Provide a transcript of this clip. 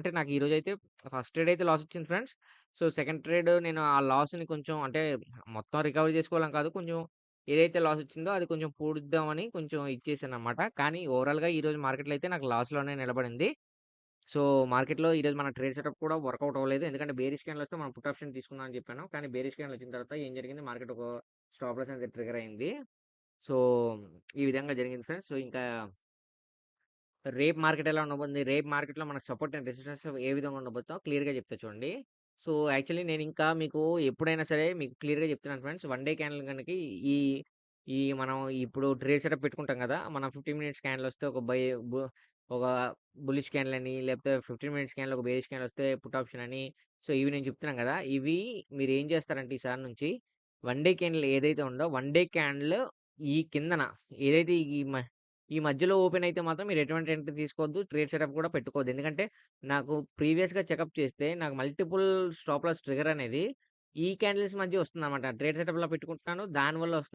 అంటే నాకు ఈరోజైతే ఫస్ట్ ట్రేడ్ అయితే లాస్ వచ్చింది ఫ్రెండ్స్. సో, సెకండ్ ట్రేడ్ నేను ఆ లాస్‌ని కొంచెం అంటే మొత్తం రికవరీ చేసుకోవాలని కాదు. కొంచెం ఏదైతే లాస్ వచ్చిందో అది కొంచెం పూడుద్దామని కొంచెం ఇచ్చేసాననమాట. కానీ ఓవరాల్‌గా ఈరోజు మార్కెట్‌లో అయితే నాకు లాస్‌లోనే నిలబడింది. సో, మార్కెట్‌లో ఈరోజు మన ట్రేడ్ సెటప్ కూడా వర్కౌట్ అవ్వలేదు. ఎందుకంటే బేరిష్ క్యాండిల్ వస్తే మనం పుట్ ఆప్షన్ తీసుకుందాం అని చెప్పాను. కానీ బేరిష్ క్యాండిల్ వచ్చిన తర్వాత ఏం జరిగింది మార్కెట్ ఒక స్టాప్ లాస్ అనేది ట్రిగ్గర్ అయింది. సో, ఈ విధంగా జరిగింది ఫ్రెండ్స్. సో, ఇంకా రేపు మార్కెట్ ఎలా ఉండబోతుంది? రేపు మార్కెట్‌లో మనకు సపోర్ట్ అండ్ రెసిస్టెన్స్ ఏ విధంగా ఉండబోతుందో క్లియర్‌గా చెప్తా చూడండి. సో, యాక్చువల్లీ నేనింకా మీకు ఎప్పుడైనా సరే మీకు క్లియర్‌గా చెప్తున్నాను ఫ్రెండ్స్. వన్ డే క్యాండిల్ గనక ఈ ఈ మనం ఇప్పుడు ట్రేడ్ సెటప్ పెట్టుకుంటాం గదా! మనం 15 మినిట్స్ క్యాండిల్ వస్తే ఒక బు ఒక బుల్లిష్ క్యాండిల్ అని లేకపోతే 15 మినిట్స్ క్యాండిల్ ఒక బేరిష్ క్యాండిల్ వస్తే పుట్ ఆప్షన్ అని. సో, ఇవి నేను చెప్తున్నాను గదా! ఇవి మీరేం చేస్తారంటే ఈసారి నుంచి వన్ డే క్యాండిల్ ఏదైతే ఉందో వన్ డే క్యాండిల్ ఈ కిందన ఏదైతే ఈ మధ్యలో ఓపెన్ అయితే మాత్రం మీరు ఎటువంటి ఎంట్రీ తీసుకోవద్దు. ట్రేడ్ సెటప్ కూడా పెట్టుకోవద్దు. ఎందుకంటే నాకు ప్రీవియస్‌గా చెకప్ చేస్తే నాకు మల్టిపుల్ స్టాప్ లాస్ ట్రిగ్గర్ అనేది ఈ క్యాండిల్స్ మధ్య వస్తుందన్నమాట. ట్రేడ్ సెటప్‌లో పెట్టుకుంటున్నాను. దానివల్ల వస్తుంది.